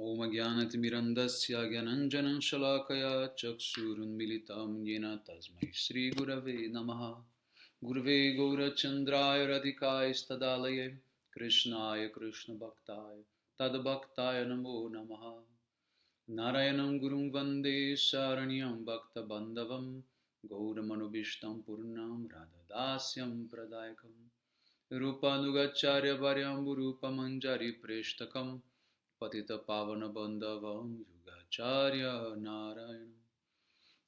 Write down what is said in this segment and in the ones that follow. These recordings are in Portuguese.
Om Jnanatimirandasya Gyananjanan Shalakaya Chakshurunmilitam Yena Tasmai Shri Gurave Namaha Gurave Gaurachandraya Radhikaya Stadalaye Krishnaya Krishna Bhaktaya Tadbhaktaya Namo Namaha Narayanam Gurum Vande Saranyam Bhakta Bandhavam Gaudamanubhishtam Purnam Radhadasyam Pradayakam Rupanugacharya Varyam Rupamanjari Preshtakam Patita Pavana Bandhavam Yugacharya Narayana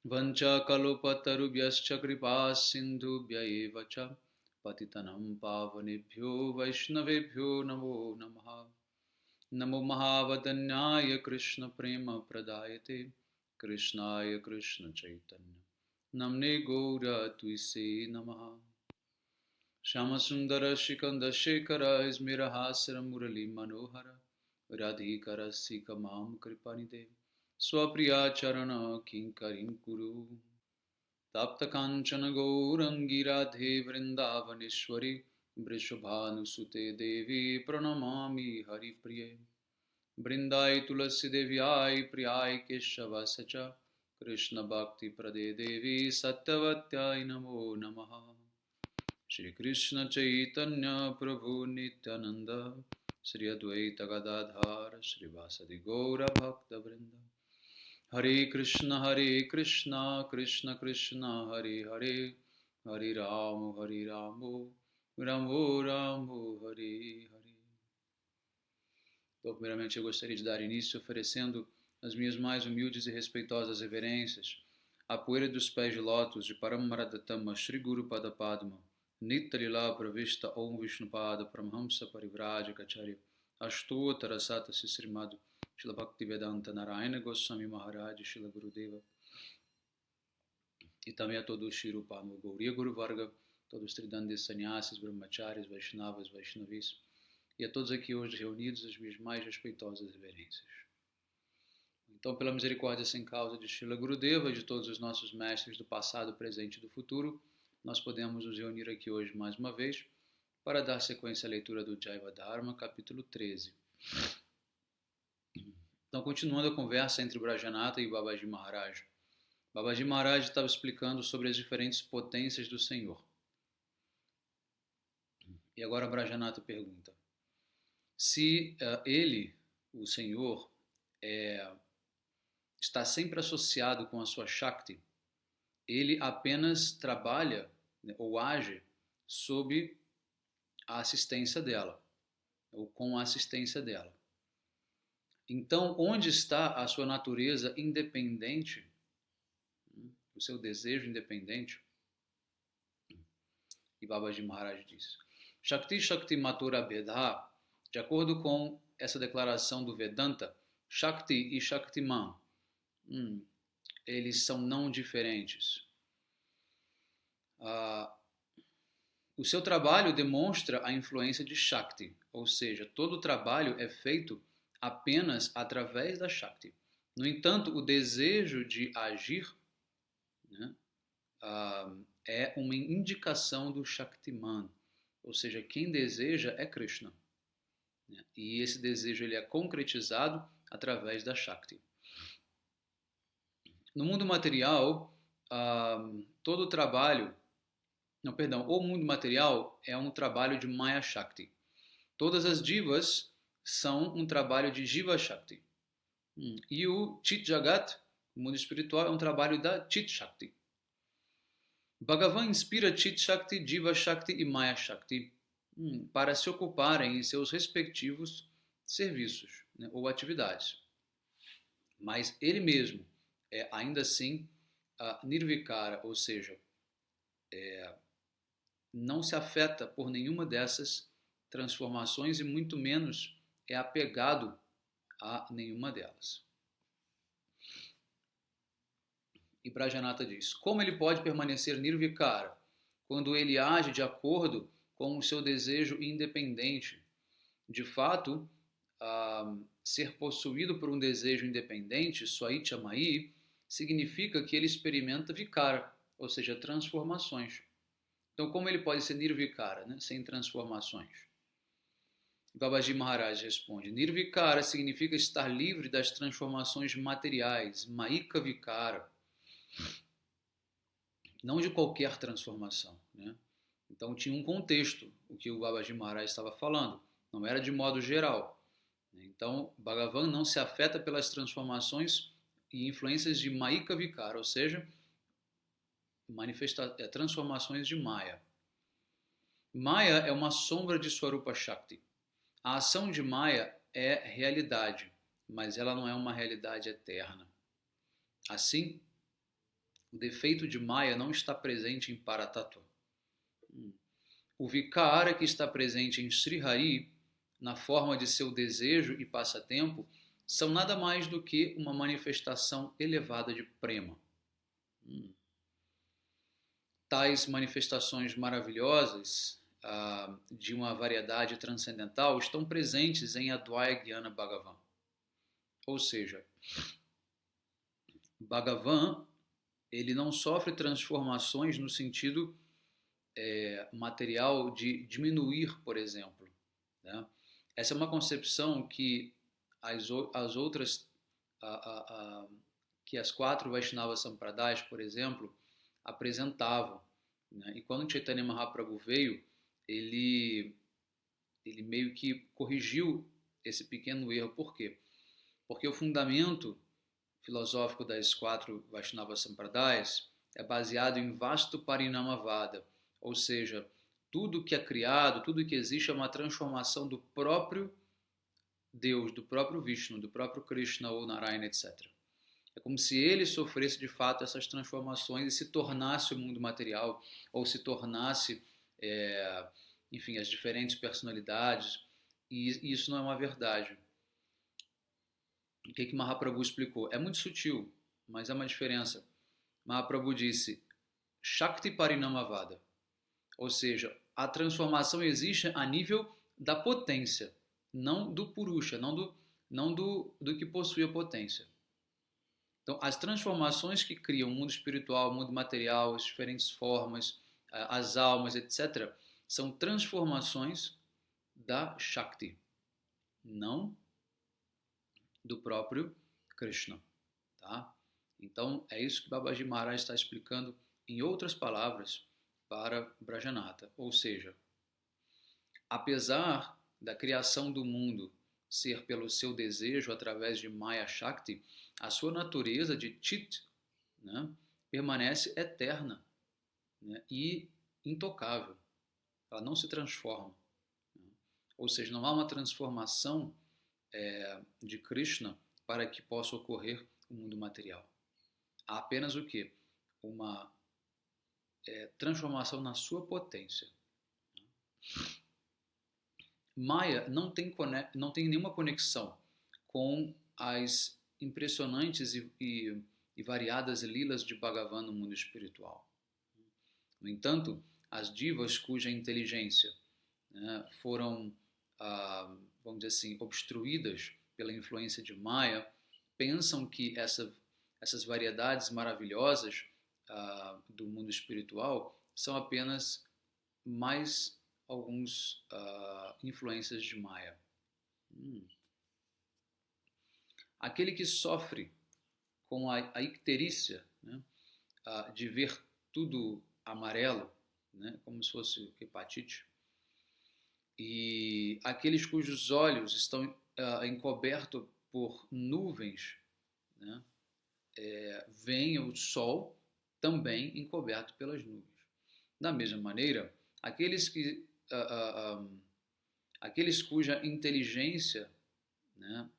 Vancha Kalopatarubhyascha Kripa Sindhubhya Evacha Patitanam Pavanebhyo Vaishnavebhyo Namo Namaha Namo Mahavadanyaya Krishna Prema Pradayate Krishnaya Krishna Chaitanya Namne Gaura Tuise Namaha Shama Sundara Shikanda Shekara Ismirahasara Murali Manohara Radhikara Sikamam Kripanide Swapriya Charana Kinkarim Kuru Tapta Kanchana Gaurangi Radhe Vrindavaneshwari Vrishabhanusute Devi Pranamami Hari Priye Brindai Tulasi Devyai Priyai Keshava Sacha Krishna Bhakti Prade Devi Sattavatyai Namo Namaha Shri Krishna Chaitanya Prabhu Nityananda Shri Advaita Gadadhar Shri Vasadi Gaura Bhakta Vrinda Hare Krishna Krishna Krishna Hare Hare Hare Ramo Ramo Ramo Hare Hare. Então, primeiramente eu gostaria de dar início oferecendo as minhas mais humildes e respeitosas reverências à poeira dos pés de lótus de Paramaradatama Shri Guru Pada Padma Nitalila Pravishta Om Vishnupada Pramhamsa Parivrajacharya Ashtotara Sata Sisrimado Shila Bhaktivedanta Narayana Goswami Maharaj Shila Gurudeva e também a todo o Shirupama Gauriya Guru Varga, todos os Tridandis Sannyasis, Brahmacharis, Vaishnavas, Vaishnavis e a todos aqui hoje reunidos as minhas mais respeitosas reverências. Então, pela misericórdia sem causa de Shila Gurudeva e de todos os nossos mestres do passado, presente e do futuro, nós podemos nos reunir aqui hoje mais uma vez para dar sequência à leitura do Jaiva Dharma, capítulo 13. Então, continuando a conversa entre Brajanata e Babaji Maharaj. Babaji Maharaj estava explicando sobre as diferentes potências do Senhor. E agora Brajanata pergunta: se ele, o Senhor, está sempre associado com a sua Shakti, ele apenas trabalha, né, ou age sob a assistência dela, ou com a assistência dela. Então, onde está a sua natureza independente, o seu desejo independente? E Babaji Maharaj diz: Shakti Shakti Matura Bedha, de acordo com essa declaração do Vedanta, Shakti e Shaktiman, eles são não diferentes. O seu trabalho demonstra a influência de Shakti, ou seja, todo o trabalho é feito apenas através da Shakti. No entanto, o desejo de agir, né, é uma indicação do Shaktiman, ou seja, quem deseja é Krishna. Né, e esse desejo ele é concretizado através da Shakti. No mundo material, todo o trabalho, o mundo material é um trabalho de Maya Shakti. Todas as divas são um trabalho de Jiva Shakti. E o Chit Jagat, o mundo espiritual, é um trabalho da Chit Shakti. Bhagavan inspira Chit Shakti, Jiva Shakti e Maya Shakti para se ocuparem em seus respectivos serviços, né, ou atividades. Mas ele mesmo é ainda assim Nirvikara, ou seja, não se afeta por nenhuma dessas transformações e muito menos é apegado a nenhuma delas. E Brajanata diz: como ele pode permanecer Nirvikara quando ele age de acordo com o seu desejo independente? De fato, ser possuído por um desejo independente, Swaichamai, significa que ele experimenta Vikara, ou seja, transformações. Então, como ele pode ser Nirvikara, né, sem transformações? Babaji Maharaj responde: Nirvikara significa estar livre das transformações materiais, Maika Vikara, não de qualquer transformação, né? Então tinha um contexto o que o Babaji Maharaj estava falando, não era de modo geral. Então, Bhagavan não se afeta pelas transformações e influências de Maika Vikara, ou seja, transformações de Maya. Maya é uma sombra de Swarupa Shakti. A ação de Maya é realidade, mas ela não é uma realidade eterna. Assim, o defeito de Maya não está presente em Paratattva. O Vikara que está presente em Srihari, na forma de seu desejo e passatempo, são nada mais do que uma manifestação elevada de prema. Tais manifestações maravilhosas de uma variedade transcendental estão presentes em Advaya Gyana Bhagavan. Ou seja, Bhagavan ele não sofre transformações no sentido material de diminuir, por exemplo, né? Essa é uma concepção que as outras, que as 4 Vaishnava Sampradayas, por exemplo, apresentavam, né? E quando Chaitanya Mahaprabhu veio, ele meio que corrigiu esse pequeno erro. Por quê? Porque o fundamento filosófico das 4 Vaishnava Sampradayas é baseado em Vastu Parinamavada, ou seja, tudo que é criado, tudo que existe é uma transformação do próprio Deus, do próprio Vishnu, do próprio Krishna ou Narayana, etc. É como se ele sofresse de fato essas transformações e se tornasse o mundo material, ou se tornasse, enfim, as diferentes personalidades, e isso não é uma verdade. O que Mahaprabhu explicou? É muito sutil, mas é uma diferença. Mahaprabhu disse Shakti Parinamavada, ou seja, a transformação existe a nível da potência, não do Purusha, não do que possui a potência. Então, as transformações que criam o mundo espiritual, o mundo material, as diferentes formas, as almas, etc., são transformações da Shakti, não do próprio Krishna. Tá? Então, é isso que Babaji Maharaj está explicando em outras palavras para Brajanatha. Ou seja, apesar da criação do mundo ser pelo seu desejo através de Maya Shakti, a sua natureza de Chit, né, permanece eterna, né, e intocável. Ela não se transforma. Né? Ou seja, não há uma transformação de Krishna para que possa ocorrer o mundo material. Há apenas o quê? Uma transformação na sua potência. Maya não tem nenhuma conexão com as impressionantes e variadas lilas de Bhagavan no mundo espiritual. No entanto, as divas cuja inteligência, né, foram, vamos dizer assim, obstruídas pela influência de Maya, pensam que essas variedades maravilhosas do mundo espiritual são apenas mais alguns influências de Maya. Aquele que sofre com a icterícia, né, de ver tudo amarelo, né, como se fosse hepatite, e aqueles cujos olhos estão encobertos por nuvens, né, veem o sol também encoberto pelas nuvens. Da mesma maneira, aqueles cuja inteligência, né,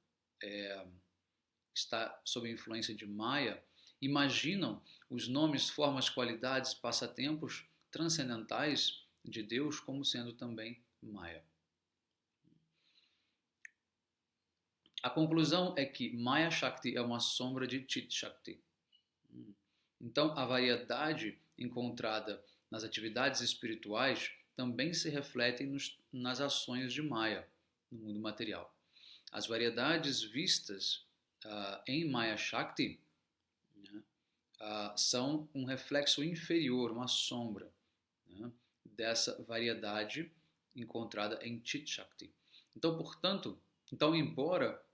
está sob a influência de Maya, imaginam os nomes, formas, qualidades, passatempos transcendentais de Deus como sendo também Maya. A conclusão é que Maya Shakti é uma sombra de Chit Shakti. Então, a variedade encontrada nas atividades espirituais também se refletem nas ações de Maya, no mundo material. As variedades vistas em Maya Shakti, né, são um reflexo inferior, uma sombra, né, dessa variedade encontrada em Chit Shakti. Então, portanto, embora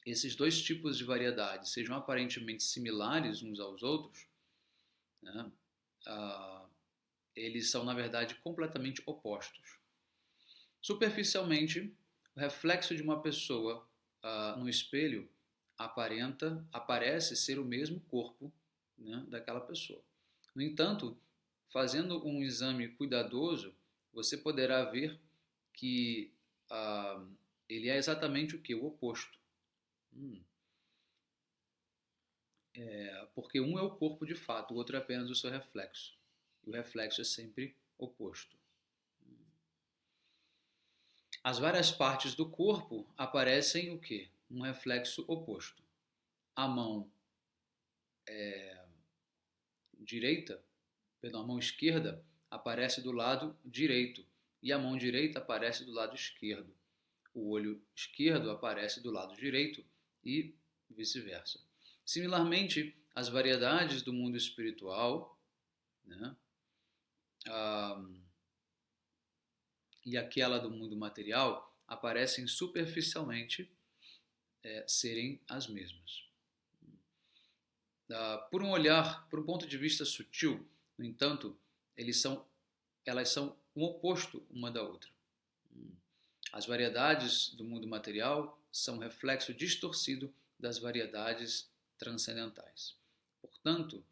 esses dois tipos de variedade sejam aparentemente similares uns aos outros, né, ah, eles são, na verdade, completamente opostos. Superficialmente, o reflexo de uma pessoa no espelho aparece ser o mesmo corpo, né, daquela pessoa. No entanto, fazendo um exame cuidadoso, você poderá ver que ele é exatamente o que? O oposto. Porque um é o corpo de fato, o outro é apenas o seu reflexo. E o reflexo é sempre oposto. As várias partes do corpo aparecem o quê? Um reflexo oposto. A mão direita, perdão, a mão esquerda aparece do lado direito e a mão direita aparece do lado esquerdo. O olho esquerdo aparece do lado direito e vice-versa. Similarmente, as variedades do mundo espiritual, né, e aquela do mundo material aparecem superficialmente serem as mesmas. Por um ponto de vista sutil, no entanto, elas são um oposto uma da outra. As variedades do mundo material são um reflexo distorcido das variedades transcendentais. Portanto,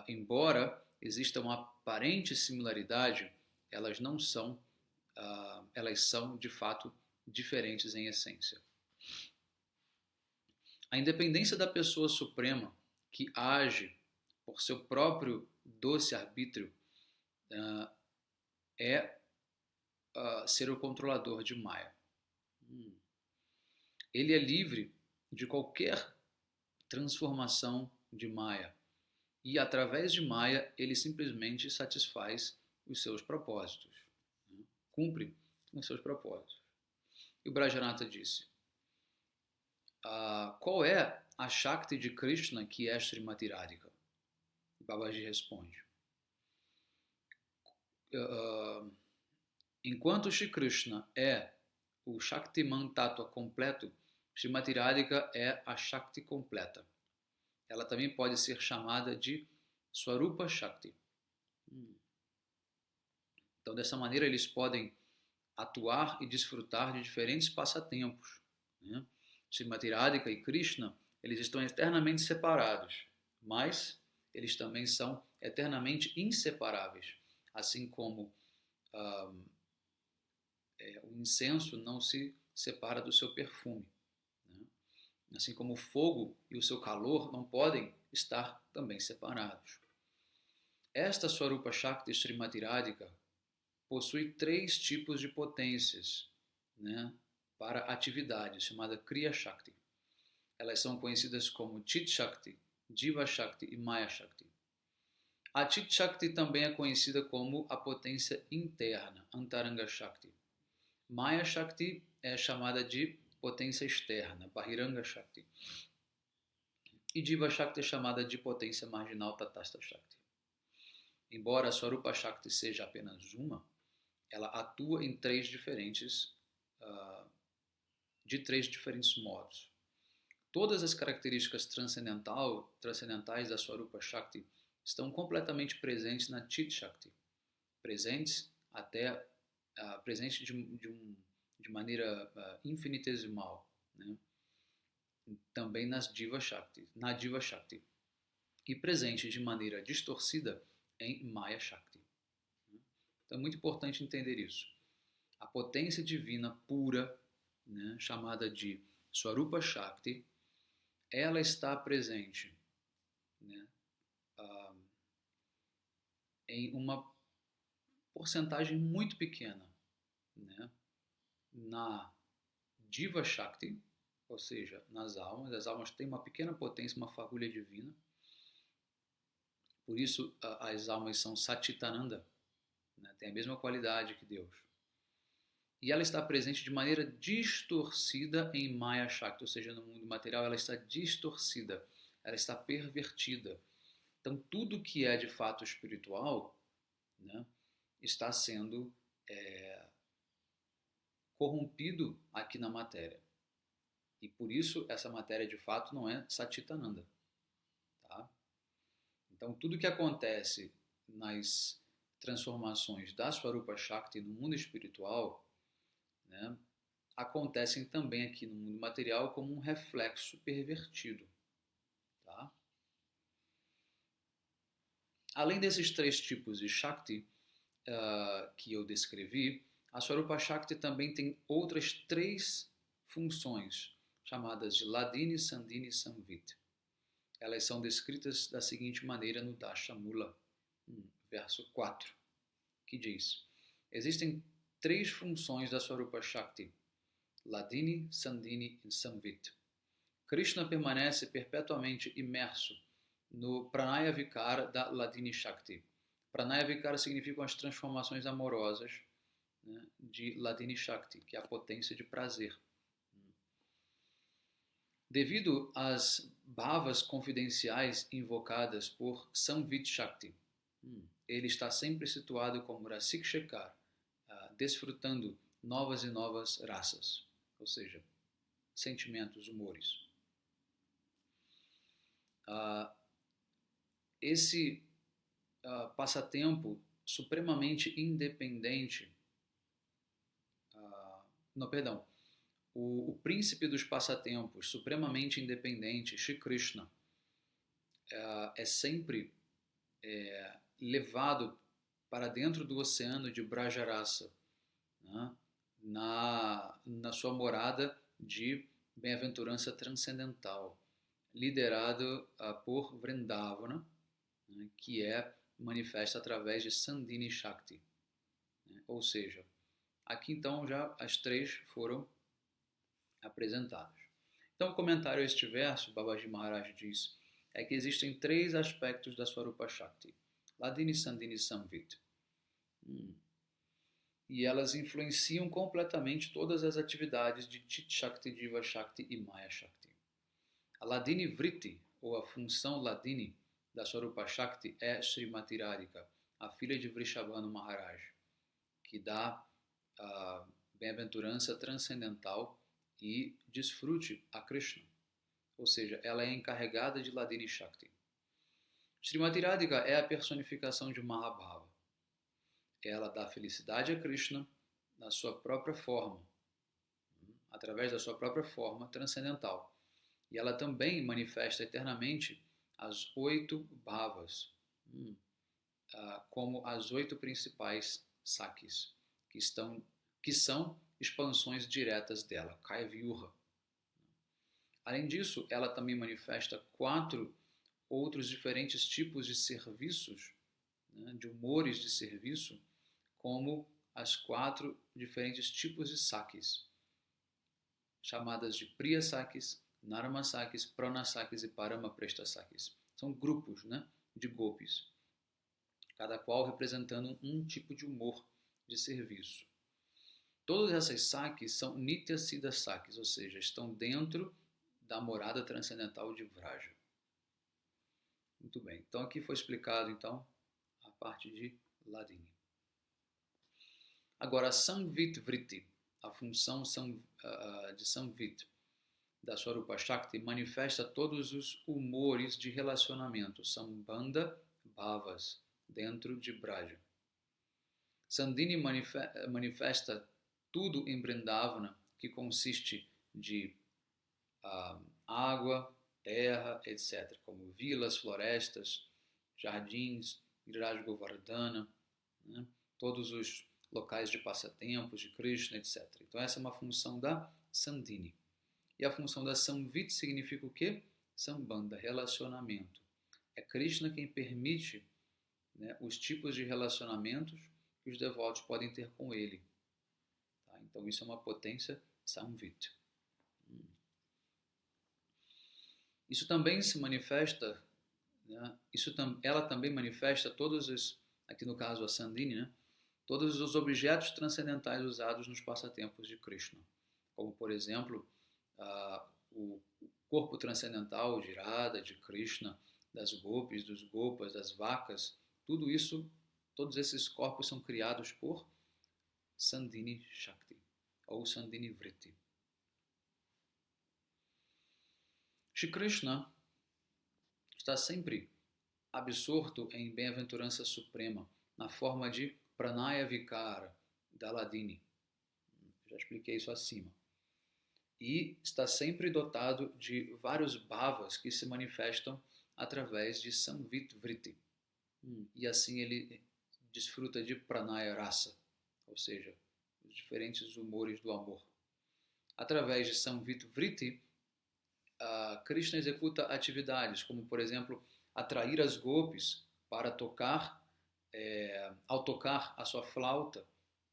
embora exista uma aparente similaridade, elas não são, elas são de fato diferentes em essência. A independência da pessoa suprema que age por seu próprio doce arbítrio é ser o controlador de Maya. Ele é livre de qualquer transformação de Maya e através de Maya ele simplesmente satisfaz os seus propósitos, cumpre os seus propósitos. E o Brajanata disse: qual é a Shakti de Krishna que é Srimati Radhika? Babaji responde: enquanto Shri Krishna é o Shaktiman Tattva completo, Srimati Radhika é a Shakti completa. Ela também pode ser chamada de Swarupa Shakti. Então, dessa maneira, eles podem atuar e desfrutar de diferentes passatempos, né? Srimati Radhika e Krishna, eles estão eternamente separados, mas eles também são eternamente inseparáveis, assim como o incenso não se separa do seu perfume, né? Assim como o fogo e o seu calor não podem estar também separados. Esta Swarupa Shakti Srimati Radhika possui 3 tipos de potências, né, para atividades, chamada Kriya Shakti. Elas são conhecidas como Chit Shakti, Jiva Shakti e Maya Shakti. A Chit Shakti também é conhecida como a potência interna, Antaranga Shakti. Maya Shakti é chamada de potência externa, Bahiranga Shakti. E Jiva Shakti é chamada de potência marginal, Tatastha Shakti. Embora a Swarupa Shakti seja apenas uma, ela atua em de três diferentes modos. Todas as características transcendentais da Swarupa Shakti estão completamente presentes na Chit Shakti, presentes de maneira infinitesimal, né? Também na Jiva Shakti, e presentes de maneira distorcida em Maya Shakti. Então é muito importante entender isso. A potência divina pura, né, chamada de Swarupa Shakti, ela está presente, né, em uma porcentagem muito pequena, né, na Jiva Shakti, ou seja, nas almas. As almas têm uma pequena potência, uma fagulha divina. Por isso as almas são Satchitananda, né, tem a mesma qualidade que Deus. E ela está presente de maneira distorcida em Maya Shakti, ou seja, no mundo material ela está distorcida, ela está pervertida. Então tudo que é de fato espiritual, né, está sendo corrompido aqui na matéria. E por isso essa matéria de fato não é Satitananda. Tá? Então tudo que acontece nas transformações da Swarupa Shakti no mundo espiritual, né, acontecem também aqui no mundo material como um reflexo pervertido. Tá? Além desses 3 tipos de Shakti que eu descrevi, a Swarupa Shakti também tem outras 3 funções, chamadas de Ladini, Sandini e Samvit. Elas são descritas da seguinte maneira no Dashamula, verso 4, que diz: existem 3 funções da Swarupa Shakti, Ladini, Sandini e Samvit. Krishna permanece perpetuamente imerso no Pranaya Vikara da Ladini Shakti. Pranaya Vikara significam as transformações amorosas, né, de Ladini Shakti, que é a potência de prazer. Devido às bhavas confidenciais invocadas por Samvit Shakti, ele está sempre situado como Rasik Shekar, desfrutando novas e novas raças, ou seja, sentimentos, humores. Esse passatempo supremamente independente, o príncipe dos passatempos supremamente independente, Shri Krishna, é sempre levado para dentro do oceano de Brajarasa, né, na sua morada de bem-aventurança transcendental, liderado por Vrindavana, né, que é manifesta através de Sandini Shakti. Né, ou seja, aqui então já as 3 foram apresentadas. Então, o comentário a este verso, Babaji Maharaj diz, é que existem 3 aspectos da Swarupa Shakti, Ladini, Sandini e Samvit. E elas influenciam completamente todas as atividades de Chit Shakti, Jiva Shakti e Maya Shakti. A Ladini Vritti, ou a função Ladini da Swarupa Shakti, é Srimati Radhika, a filha de Vrishabhanu Maharaj, que dá a bem-aventurança transcendental e desfrute a Krishna. Ou seja, ela é encarregada de Ladini Shakti. Srimati Radhika é a personificação de Mahabhava. Ela dá felicidade a Krishna na sua própria forma, através da sua própria forma transcendental. E ela também manifesta eternamente as 8 bhavas, como as 8 principais sakis, que são expansões diretas dela, Kaya Vyuha. Além disso, ela também manifesta 4 outros diferentes tipos de serviços, né, de humores de serviço, como as 4 diferentes tipos de sakis, chamadas de Priya Sakis, Narma Sakis, Prana Sakis e Parama Presta Sakis. São grupos, né, de gopis, cada qual representando um tipo de humor de serviço. Todas essas sakis são Nitya Siddha Sakis, ou seja, estão dentro da morada transcendental de Vraja. Muito bem, então aqui foi explicado então a parte de Ladini. Agora, Samvit Vritti, a função de Samvit da Swarupa Shakti, manifesta todos os humores de relacionamento, Sambandha Bhavas, dentro de Braja. Sandini manifesta tudo em Vrindavana, que consiste de água, terra, etc., como vilas, florestas, jardins, Giraj Govardhana, né, todos os locais de passatempos de Krishna, etc. Então essa é uma função da Sandini. E a função da Samvit significa o quê? Sambandha, relacionamento. É Krishna quem permite, né, os tipos de relacionamentos que os devotos podem ter com ele. Tá? Então isso é uma potência Samvit. Isso também se manifesta, né, ela também manifesta todos os, aqui no caso a Sandini, né, todos os objetos transcendentais usados nos passatempos de Krishna, como por exemplo o corpo transcendental de Radha, de Krishna, das gopis, dos gopas, das vacas, tudo isso, todos esses corpos são criados por Sandini Shakti. ou Sandini Vritti. Shri Krishna está sempre absorto em bem-aventurança suprema, na forma de Pranaya Vikara, da Ladini. Já expliquei isso acima. E está sempre dotado de vários bhavas que se manifestam através de Samvit Vritti. E assim ele desfruta de Pranaya Rasa, ou seja, os diferentes humores do amor. Através de Samvit Vritti, Krishna executa atividades como, por exemplo, atrair as gopis para tocar, ao tocar a sua flauta,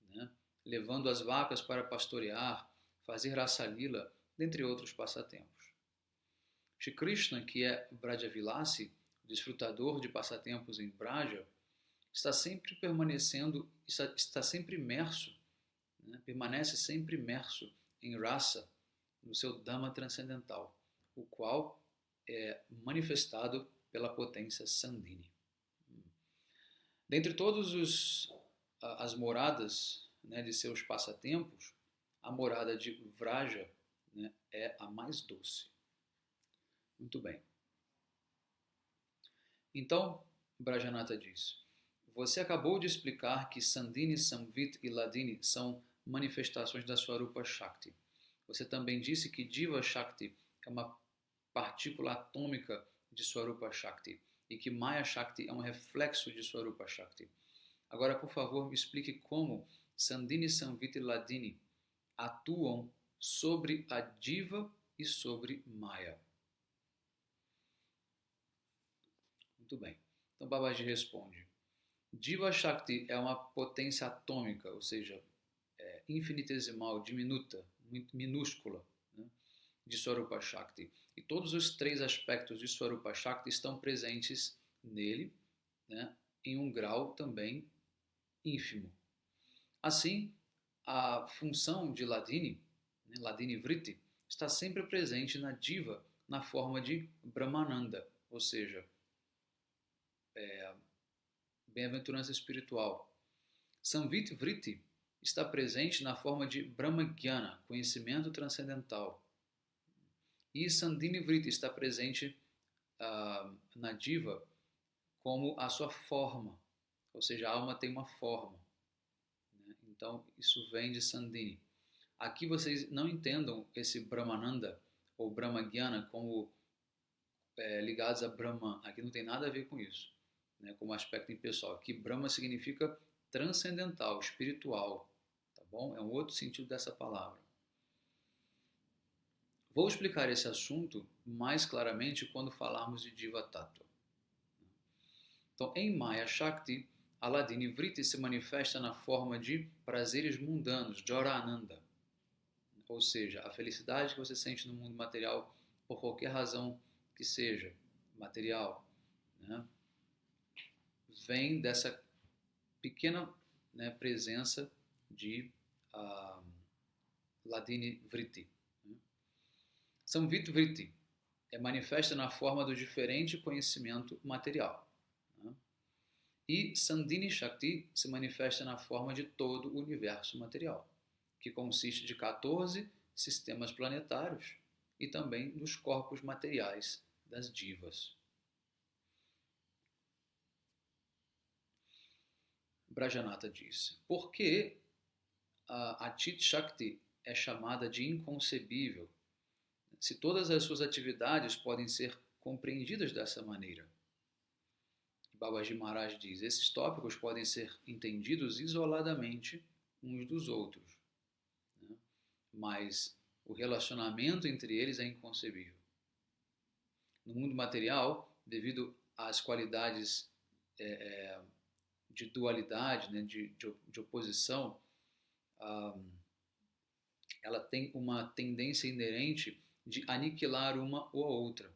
né, levando as vacas para pastorear, fazer rasa lila, dentre outros passatempos. Shri Krishna, que é Brajavilasi, desfrutador de passatempos em Braja, está sempre permanecendo, está sempre imerso, né, permanece sempre imerso em rasa, no seu Dhamma transcendental, o qual é manifestado pela potência Sandini. Dentre todas as moradas, né, de seus passatempos, a morada de Vraja, né, é a mais doce. Muito bem. Então, Brajanata diz: você acabou de explicar que Sandini, Samvit e Ladini são manifestações da Swarupa Shakti. Você também disse que Jiva Shakti é uma partícula atômica de Swarupa Shakti e que Maya Shakti é um reflexo de Swarupa Shakti. Agora, por favor, me explique como Sandini, Samvit e Ladini atuam sobre a Jiva e sobre Maya. Muito bem. Então, Babaji responde: Jiva Shakti é uma potência atômica, ou seja, infinitesimal, diminuta, minúscula, né, de Swarupa Shakti. E todos os três aspectos de Swarupa Shakti estão presentes nele, né, em um grau também ínfimo. Assim, a função de Ladini, né, Ladini Vritti, está sempre presente na Jiva na forma de Brahmananda, ou seja, bem-aventurança espiritual. Samvit Vritti está presente na forma de Brahmagyana, conhecimento transcendental. E Sandini Vritti está presente na Jiva como a sua forma, ou seja, a alma tem uma forma, né? Então, isso vem de Sandini. Aqui vocês não entendam esse Brahmananda ou Brahmagyana como ligados a Brahman. Aqui não tem nada a ver com isso, né, como aspecto impessoal. Aqui Brahma significa transcendental, espiritual, tá bom? É um outro sentido dessa palavra. Vou explicar esse assunto mais claramente quando falarmos de Jiva Tattva. Então, em Maya Shakti, a Ladini Vritti se manifesta na forma de prazeres mundanos, Jorananda, ou seja, a felicidade que você sente no mundo material por qualquer razão que seja material, né, vem dessa pequena, né, presença de Ladini Vritti. Samvit Vritti é manifesta na forma do diferente conhecimento material. Né? E Sandini Shakti se manifesta na forma de todo o universo material, que consiste de 14 sistemas planetários e também dos corpos materiais das divas. Brajanata diz: por que a Chit Shakti é chamada de inconcebível, se todas as suas atividades podem ser compreendidas dessa maneira? Babaji Maharaj diz: esses tópicos podem ser entendidos isoladamente uns dos outros, né? Mas o relacionamento entre eles é inconcebível. No mundo material, devido às qualidades de dualidade, né, de oposição, ela tem uma tendência inerente de aniquilar uma ou a outra.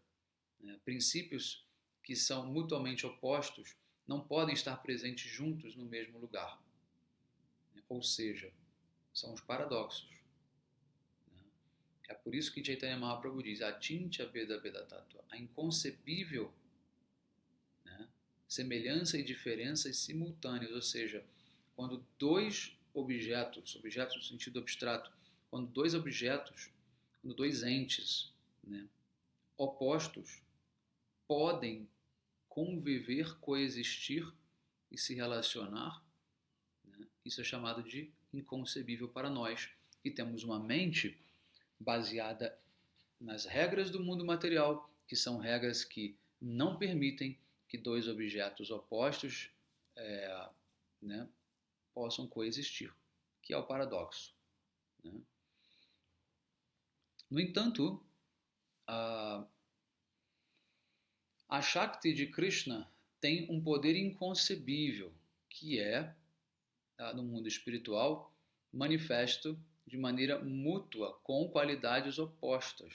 Né? Princípios que são mutuamente opostos não podem estar presentes juntos no mesmo lugar. Né? Ou seja, são os paradoxos. Né? É por isso que Chaitanya Mahaprabhu diz: Achintya Veda Veda Tattva, a inconcebível, né, semelhança e diferenças simultâneas, ou seja, quando dois objetos no sentido abstrato, quando dois objetos, quando dois entes, né, opostos podem conviver, coexistir e se relacionar, né, isso é chamado de inconcebível para nós. E temos uma mente baseada nas regras do mundo material, que são regras que não permitem que dois objetos opostos né, possam coexistir, que é o paradoxo. Né? No entanto, a Shakti de Krishna tem um poder inconcebível, que é, no mundo espiritual, manifesto de maneira mútua com qualidades opostas,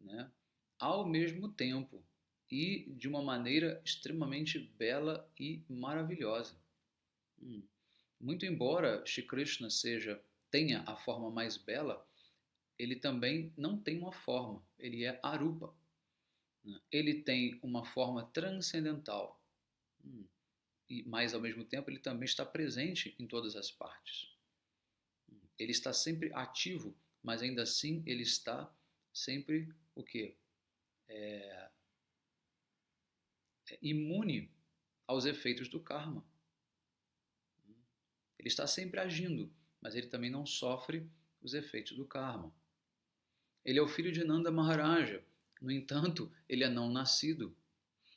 né? Ao mesmo tempo e de uma maneira extremamente bela e maravilhosa. Muito embora Shri Krishna tenha a forma mais bela, ele também não tem uma forma, ele é arupa. Ele tem uma forma transcendental, mas ao mesmo tempo ele também está presente em todas as partes. Ele está sempre ativo, mas ainda assim ele está sempre o quê? Imune aos efeitos do karma. Ele está sempre agindo, mas ele também não sofre os efeitos do karma. Ele é o filho de Nanda Maharaja, no entanto, ele é não nascido.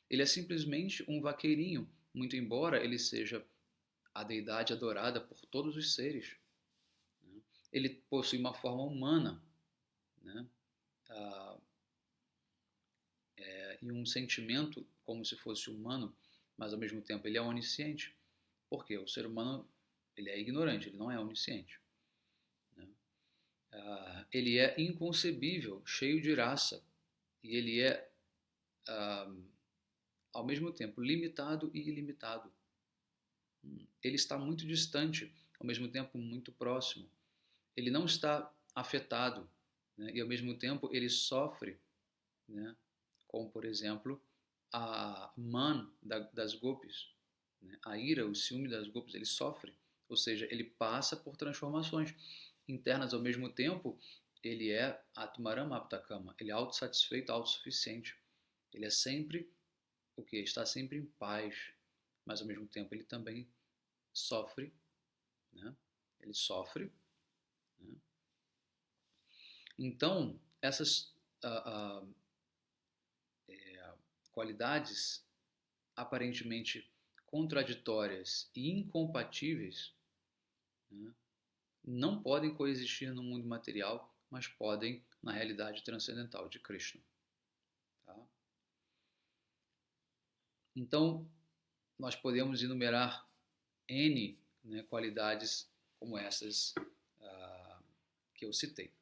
Ele é simplesmente um vaqueirinho, muito embora ele seja a deidade adorada por todos os seres. Ele possui uma forma humana, né? E um sentimento como se fosse humano, mas ao mesmo tempo ele é onisciente. Por quê? O ser humano ele é ignorante, ele não é onisciente. Né? Ele é inconcebível, cheio de raça, e ele é, ao mesmo tempo, limitado e ilimitado. Ele está muito distante, ao mesmo tempo muito próximo. Ele não está afetado, né? E ao mesmo tempo ele sofre, né? Como por exemplo a man das gopis, né? A ira, o ciúme das gopis, ele sofre, ou seja, ele passa por transformações internas. Ao mesmo tempo ele é Atmaram Aptakama, ele é autossatisfeito, autossuficiente, ele é sempre o que? Está sempre em paz, mas ao mesmo tempo ele também sofre, né? Ele sofre, né? Então essas qualidades aparentemente contraditórias e incompatíveis, né, não podem coexistir no mundo material, mas podem na realidade transcendental de Krishna. Tá? Então, nós podemos enumerar N, né, qualidades como essas que eu citei.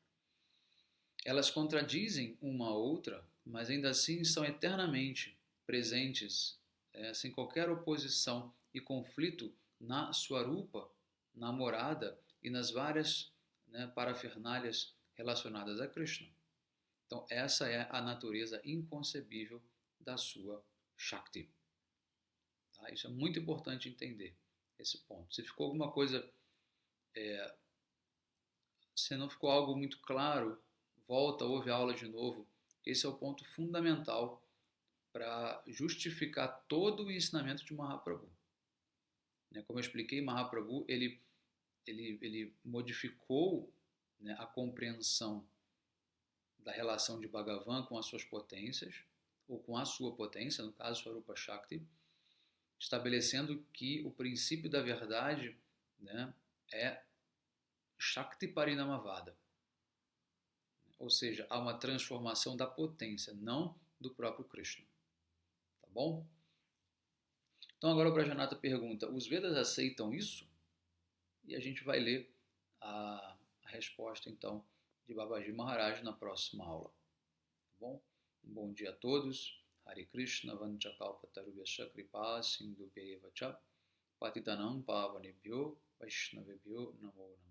Elas contradizem uma a outra, mas ainda assim são eternamente presentes, sem qualquer oposição e conflito na Swarupa, na morada e nas várias, né, parafernálias relacionadas a Krishna. Então, essa é a natureza inconcebível da sua Shakti. Tá? Isso é muito importante entender, esse ponto. Se ficou alguma coisa, se não ficou algo muito claro, volta, ouve a aula de novo. Esse é o ponto fundamental para justificar todo o ensinamento de Mahaprabhu. Como eu expliquei, Mahaprabhu ele modificou, né, a compreensão da relação de Bhagavan com as suas potências, ou com a sua potência, no caso Swarupa Shakti, estabelecendo que o princípio da verdade, né, é Shakti Parinamavada. Ou seja, há uma transformação da potência, não do próprio Krishna. Tá bom? Então agora o Brajanata pergunta, os Vedas aceitam isso? E a gente vai ler a resposta então de Babaji Maharaj na próxima aula. Tá bom? Um bom dia a todos. Hare Krishna vanchakalpatarubhyascha kripa sindhubhyeva cha patitanam pavanebhyo vaishnavebhyo namo namo.